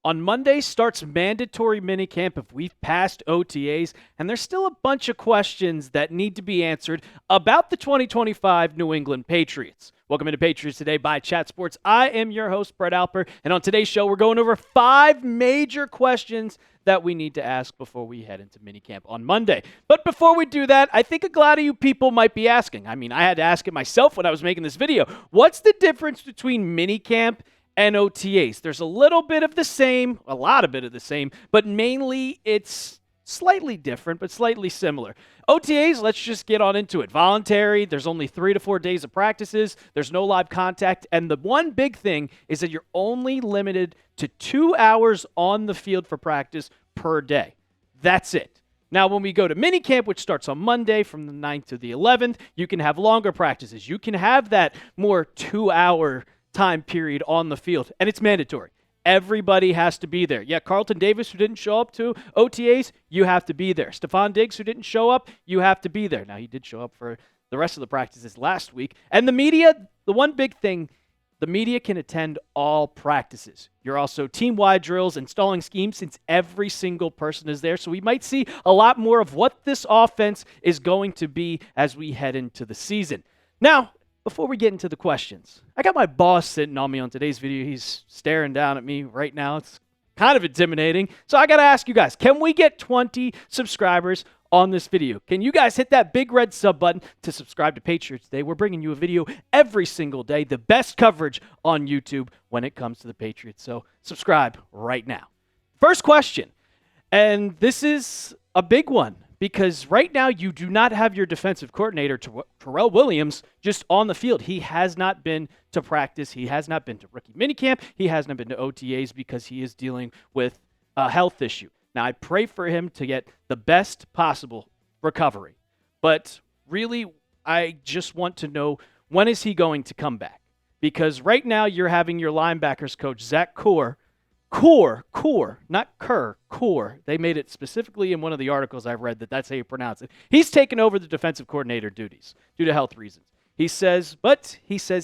On Monday starts mandatory minicamp if we've passed OTAs, and there's still a bunch of questions that need to be answered about the 2025 New England Patriots. Welcome into Patriots Today by Chat Sports. I am your host, Brett Alper, and on today's show, we're going over 5 major questions that we need to ask before we head into minicamp on Monday. But before we do that, I think a lot of you people might be asking. I had to ask it myself when I was making this video. What's the difference between minicamp and OTAs? There's a little bit of the same, a lot of bit of the same, but mainly it's slightly different, but slightly similar. OTAs, let's just get on into it. Voluntary, there's only 3 to 4 days of practices, there's no live contact, and the one big thing is that you're only limited to 2 hours on the field for practice per day. That's it. Now, when we go to minicamp, which starts on Monday from the 9th to the 11th, you can have longer practices. You can have that more 2-hour time period on the field, and it's mandatory. Everybody has to be there. Yeah, Carlton Davis, who didn't show up to OTAs, you have to be there. Stephon Diggs, who didn't show up, you have to be there. Now, he did show up for the rest of the practices last week. And the media, the one big thing, the media can attend all practices. You're also team-wide drills, installing schemes since every single person is there. So we might see a lot more of what this offense is going to be as we head into the season. Now, before we get into the questions, I got my boss sitting on me on today's video. He's staring down at me right now. It's kind of intimidating. So I got to ask you guys, can we get 20 subscribers on this video? Can you guys hit that big red sub button to subscribe to Patriots Today? We're bringing you a video every single day, the best coverage on YouTube when it comes to the Patriots. So subscribe right now. First question, and this is a big one, because right now you do not have your defensive coordinator, Terrell Williams, just on the field. He has not been to practice. He has not been to rookie minicamp. He has not been to OTAs because he is dealing with a health issue. Now, I pray for him to get the best possible recovery. But really, I just want to know, when is he going to come back? Because right now you're having your linebackers coach, Zach Core, not Kerr, Core. They made it specifically in one of the articles I've read that that's how you pronounce it. He's taken over the defensive coordinator duties due to health reasons. He says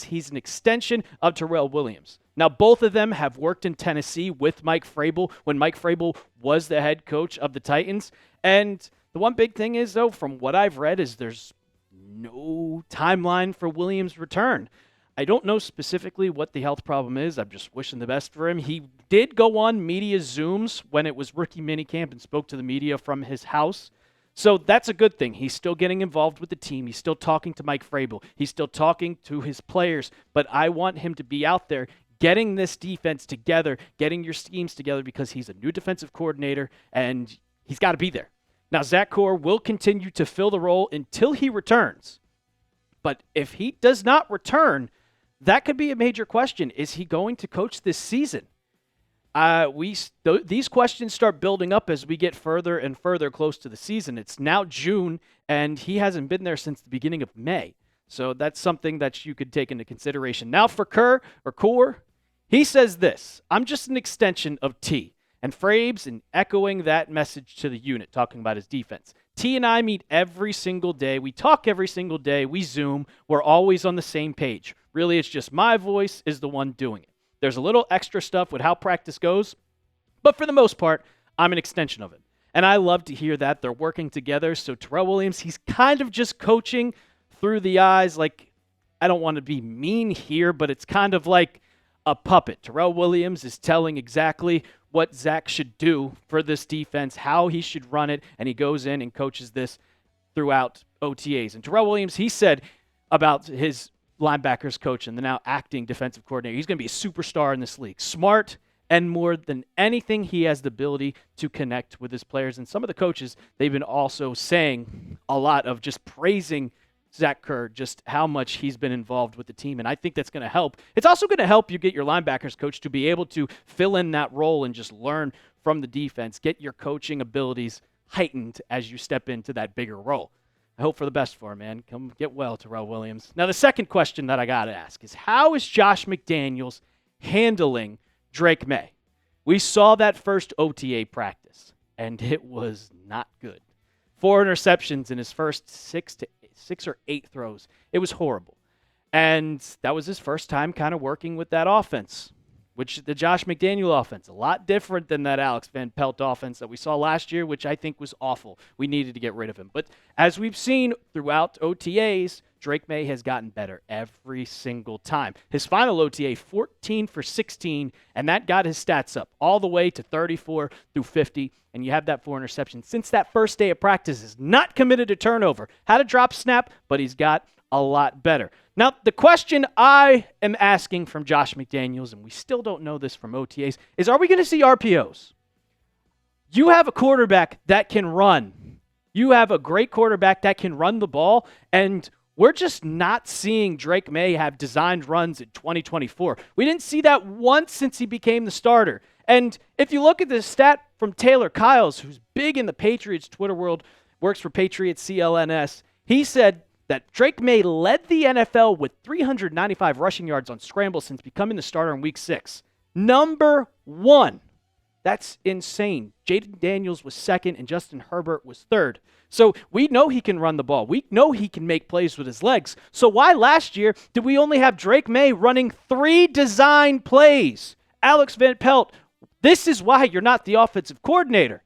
he's an extension of Terrell Williams. Now, both of them have worked in Tennessee with Mike Vrabel when Mike Vrabel was the head coach of the Titans. And the one big thing is, though, from what I've read, is there's no timeline for Williams' return. I don't know specifically what the health problem is. I'm just wishing the best for him. He did go on media Zooms when it was rookie minicamp and spoke to the media from his house. So that's a good thing. He's still getting involved with the team. He's still talking to Mike Vrabel. He's still talking to his players. But I want him to be out there getting this defense together, getting your schemes together, because he's a new defensive coordinator and he's got to be there. Now, Zach Core will continue to fill the role until he returns. But if he does not return, that could be a major question. Is he going to coach this season? These questions start building up as we get further and further close to the season. It's now June, and he hasn't been there since the beginning of May. So that's something that you could take into consideration. Now for Core, he says this: I'm just an extension of T. And Frabes, and echoing that message to the unit, talking about his defense. T and I meet every single day. We talk every single day. We Zoom. We're always on the same page. Really, it's just my voice is the one doing it. There's a little extra stuff with how practice goes, but for the most part, I'm an extension of it. And I love to hear that. They're working together. So Terrell Williams, he's kind of just coaching through the eyes. Like, I don't want to be mean here, but it's kind of like a puppet. Terrell Williams is telling exactly what Zach should do for this defense, how he should run it, and he goes in and coaches this throughout OTAs. And Terrell Williams, he said about his linebackers coach and the now acting defensive coordinator, he's going to be a superstar in this league. Smart, and more than anything, he has the ability to connect with his players. And some of the coaches, they've been also saying a lot of just praising Zach Kerr, just how much he's been involved with the team, and I think that's going to help. It's also going to help you get your linebackers coach to be able to fill in that role and just learn from the defense, get your coaching abilities heightened as you step into that bigger role. I hope for the best for him, man. Come get well, Terrell Williams. Now, the second question that I got to ask is, how is Josh McDaniels handling Drake Maye? We saw that first OTA practice, and it was not good. 4 interceptions in his first 6 or 8 throws. It was horrible. And that was his first time kind of working with that offense which the Josh McDaniels offense, a lot different than that Alex Van Pelt offense that we saw last year, which I think was awful. We needed to get rid of him. But as we've seen throughout OTAs, Drake Maye has gotten better every single time. His final OTA, 14 for 16, and that got his stats up all the way to 34 through 50, and you have that 4 interceptions. Since that first day of practice, is not committed to turnover. Had a drop snap, but he's got a lot better. Now, the question I am asking from Josh McDaniels, and we still don't know this from OTAs, is are we going to see RPOs? You have a quarterback that can run. You have a great quarterback that can run the ball, and we're just not seeing Drake Maye have designed runs in 2024. We didn't see that once since he became the starter. And if you look at the stat from Taylor Kyles, who's big in the Patriots Twitter world, works for Patriots CLNS, he said that Drake Maye led the NFL with 395 rushing yards on scrambles since becoming the starter in Week 6. Number 1. That's insane. Jaden Daniels was second, and Justin Herbert was third. So we know he can run the ball. We know he can make plays with his legs. So why last year did we only have Drake Maye running 3 design plays? Alex Van Pelt, this is why you're not the offensive coordinator,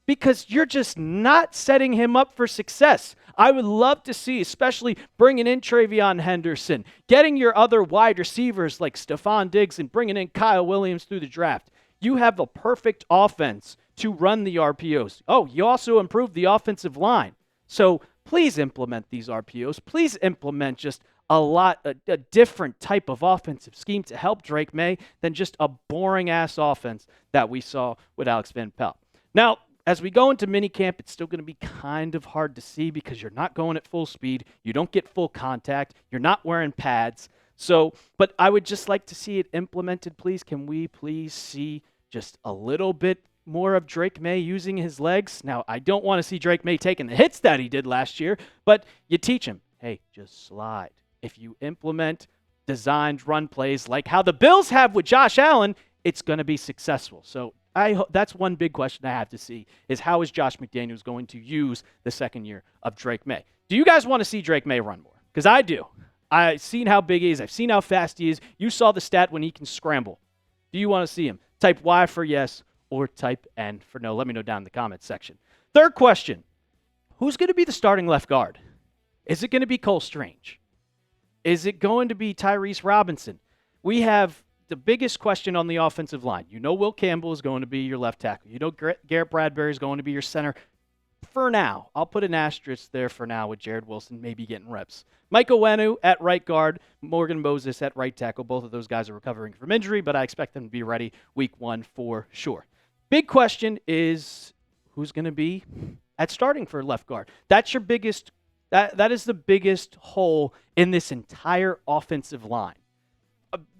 because you're just not setting him up for success. I would love to see, especially bringing in Travion Henderson, getting your other wide receivers like Stephon Diggs and bringing in Kyle Williams through the draft. You have a perfect offense to run the RPOs. Oh, you also improved the offensive line. So please implement these RPOs. Please implement just a different type of offensive scheme to help Drake Maye than just a boring-ass offense that we saw with Alex Van Pelt. Now, as we go into minicamp, it's still going to be kind of hard to see because you're not going at full speed. You don't get full contact. You're not wearing pads. So, but I would just like to see it implemented, please. Can we please see just a little bit more of Drake Maye using his legs? Now, I don't want to see Drake Maye taking the hits that he did last year, but you teach him, hey, just slide. If you implement designed run plays like how the Bills have with Josh Allen, it's going to be successful. So that's one big question I have to see is how is Josh McDaniels going to use the second year of Drake Maye? Do you guys want to see Drake Maye run more? Because I do. I've seen how big he is. I've seen how fast he is. You saw the stat when he can scramble. Do you want to see him? Type Y for yes or type N for no. Let me know down in the comments section. Third question, who's going to be the starting left guard? Is it going to be Cole Strange? Is it going to be Tyrese Robinson? We have the biggest question on the offensive line. You know Will Campbell is going to be your left tackle. You know Garrett Bradbury is going to be your center. For now, I'll put an asterisk there for now with Jared Wilson maybe getting reps. Mike Owenu at right guard, Morgan Moses at right tackle. Both of those guys are recovering from injury, but I expect them to be ready week 1 for sure. Big question is who's going to be at starting for left guard. That's your biggest. That is the biggest hole in this entire offensive line.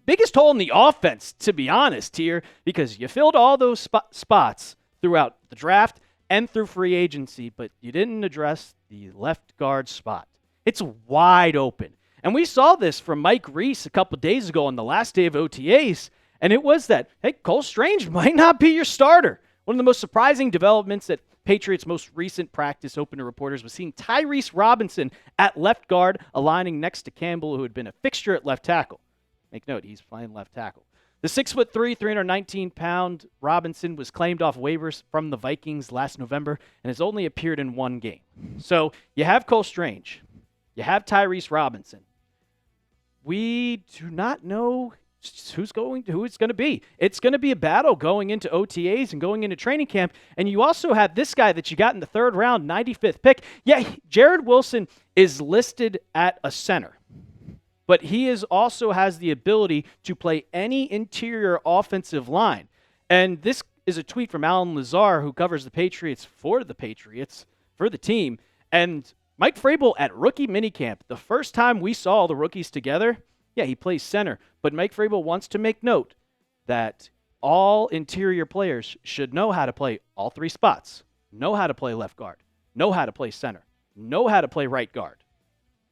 Biggest hole in the offense, to be honest here, because you filled all those spots throughout the draft and through free agency, but you didn't address the left guard spot. It's wide open. And we saw this from Mike Reese a couple days ago on the last day of OTAs, and it was that, hey, Cole Strange might not be your starter. One of the most surprising developments at Patriots' most recent practice open to reporters was seeing Tyrese Robinson at left guard, aligning next to Campbell, who had been a fixture at left tackle. Make note, he's playing left tackle. The 6'3", 319-pound Robinson was claimed off waivers from the Vikings last November and has only appeared in 1 game. So you have Cole Strange. You have Tyrese Robinson. We do not know who it's going to be. It's going to be a battle going into OTAs and going into training camp. And you also have this guy that you got in the 3rd round, 95th pick. Yeah, Jared Wilson is listed at a center. But he also has the ability to play any interior offensive line. And this is a tweet from Alan Lazar, who covers the Patriots, for the team. And Mike Vrabel at rookie minicamp, the first time we saw all the rookies together, yeah, he plays center. But Mike Vrabel wants to make note that all interior players should know how to play all 3 spots, know how to play left guard, know how to play center, know how to play right guard.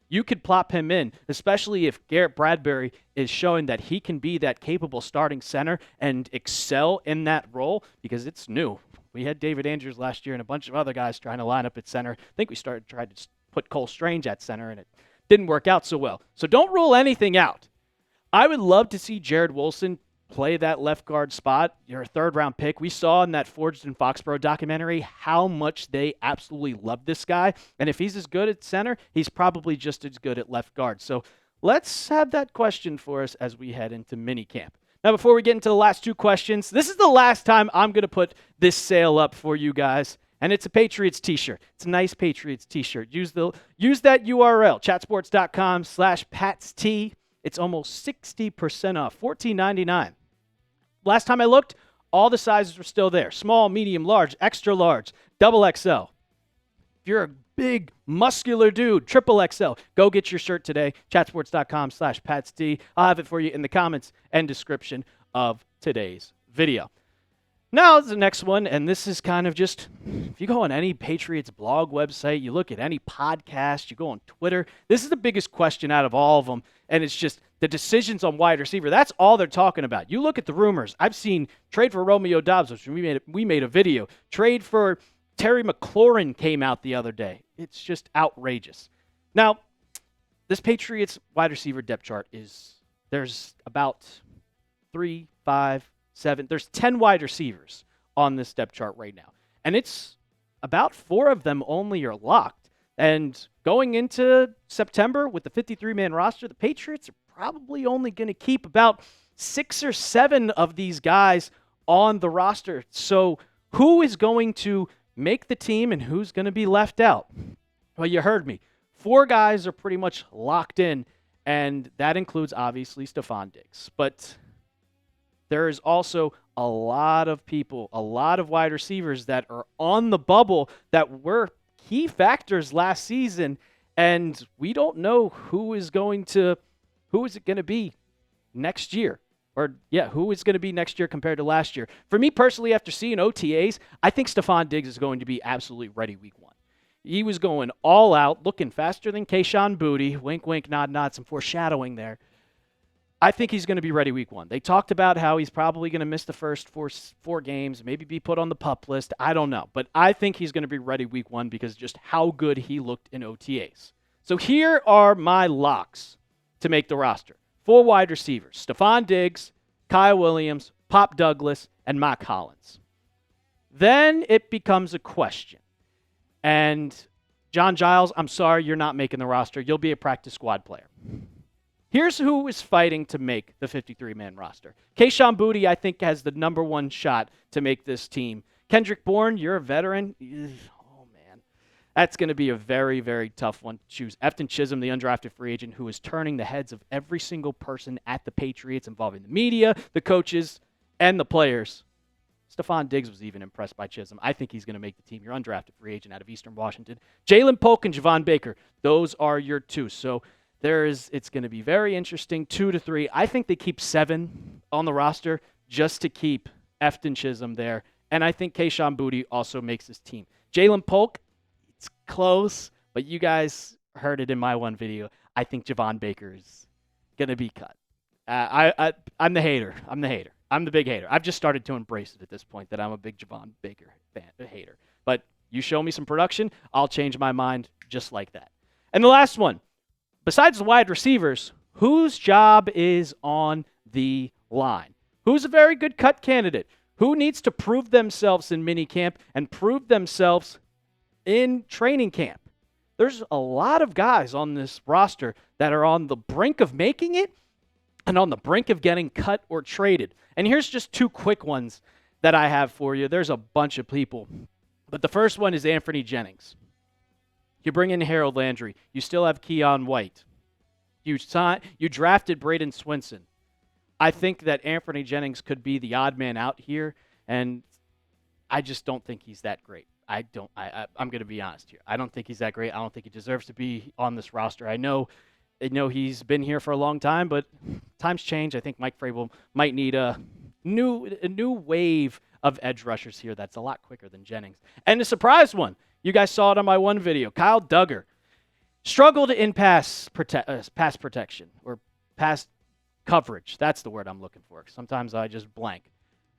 You could plop him in, especially if Garrett Bradbury is showing that he can be that capable starting center and excel in that role, because it's new. We had David Andrews last year and a bunch of other guys trying to line up at center. I think we tried to put Cole Strange at center, and it didn't work out so well. So don't rule anything out. I would love to see Jared Wilson play that left guard spot. You're a third-round pick. We saw in that Forged in Foxborough documentary how much they absolutely love this guy. And if he's as good at center, he's probably just as good at left guard. So let's have that question for us as we head into minicamp. Now, before we get into the last two questions, this is the last time I'm going to put this sale up for you guys. And it's a Patriots t-shirt. It's a nice Patriots t-shirt. Use that URL, chatsports.com/PatsT. It's almost 60% off, $14.99. Last time I looked, all the sizes were still there. Small, medium, large, extra large, double XL. If you're a big, muscular dude, triple XL, go get your shirt today, chatsports.com/PatsT. I'll have it for you in the comments and description of today's video. Now, the next one, and this is kind of just, if you go on any Patriots blog website, you look at any podcast, you go on Twitter, this is the biggest question out of all of them, and it's just the decisions on wide receiver. That's all they're talking about. You look at the rumors. I've seen trade for Romeo Doubs, which we made a video. Trade for Terry McLaurin came out the other day. It's just outrageous. Now, this Patriots wide receiver depth chart there's about 3, 5, 7. There's 10 wide receivers on this depth chart right now. And it's about 4 of them only are locked. And going into September with the 53-man roster, the Patriots are probably only going to keep about 6 or 7 of these guys on the roster. So who is going to make the team and who's going to be left out? Well, you heard me. 4 guys are pretty much locked in, and that includes, obviously, Stephon Diggs. But there is also a lot of people, a lot of wide receivers that are on the bubble that were key factors last season, and we don't know who is it going to be next year? Who is going to be next year compared to last year? For me personally, after seeing OTAs, I think Stephon Diggs is going to be absolutely ready week 1. He was going all out, looking faster than Kayshon Boutte. Wink, wink, nod, nod, some foreshadowing there. I think he's going to be ready week 1. They talked about how he's probably going to miss the first four games, maybe be put on the PUP list. I don't know. But I think he's going to be ready week 1 because just how good he looked in OTAs. So here are my locks to make the roster. 4 wide receivers: Stephon Diggs, Kyle Williams, Pop Douglas, and Mack Hollins. Then it becomes a question. And John Giles, I'm sorry you're not making the roster. You'll be a practice squad player. Here's who is fighting to make the 53-man roster. Kayshon Boutte, I think, has the number 1 shot to make this team. Kendrick Bourne, you're a veteran. Oh, man. That's going to be a very, very tough one to choose. Efton Chisholm, the undrafted free agent, who is turning the heads of every single person at the Patriots, involving the media, the coaches, and the players. Stephon Diggs was even impressed by Chisholm. I think he's going to make the team. Your undrafted free agent out of Eastern Washington. Jalen Polk and Javon Baker, those are your 2. So it's going to be very interesting, 2 to 3. I think they keep 7 on the roster just to keep Efton Chisholm there. And I think Kayshon Boutte also makes this team. Jalen Polk, it's close, but you guys heard it in my one video. I think Javon Baker is going to be cut. I'm the hater. I'm the big hater. I've just started to embrace it at this point that I'm a big Javon Baker hater. But you show me some production, I'll change my mind just like that. And the last one. Besides the wide receivers, whose job is on the line? Who's a very good cut candidate? Who needs to prove themselves in minicamp and prove themselves in training camp? There's a lot of guys on this roster that are on the brink of making it and on the brink of getting cut or traded. And here's just 2 quick ones that I have for you. There's a bunch of people. But the first one is Anthony Jennings. You bring in Harold Landry. You still have Keon White. You drafted Braden Swinson. I think that Anthony Jennings could be the odd man out here, and I just don't think he's that great. I'm going to be honest here. I don't think he's that great. I don't think he deserves to be on this roster. I know he's been here for a long time, but times change. I think Mike Vrabel might need a new wave of edge rushers here that's a lot quicker than Jennings. And the surprise one, you guys saw it on my one video. Kyle Duggar struggled in pass protection or pass coverage. That's the word I'm looking for. Sometimes I just blank.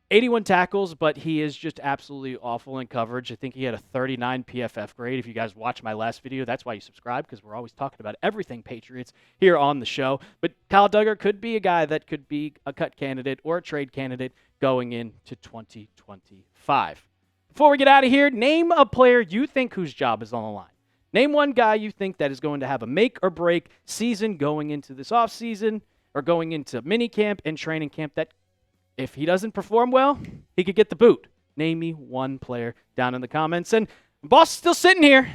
81 tackles, but he is just absolutely awful in coverage. I think he had a 39 PFF grade. If you guys watch my last video, that's why you subscribe, because we're always talking about everything Patriots here on the show. But Kyle Duggar could be a guy that could be a cut candidate or a trade candidate going into 2025. Before we get out of here, name a player you think whose job is on the line. Name one guy you think that is going to have a make or break season going into this offseason or going into minicamp and training camp that if he doesn't perform well, he could get the boot. Name me one player down in the comments. And boss is still sitting here.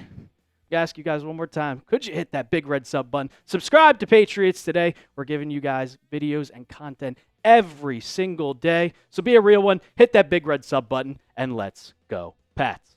I ask you guys one more time. Could you hit that big red sub button? Subscribe to Patriots Today. We're giving you guys videos and content every single day. So be a real one. Hit that big red sub button and let's go Pats.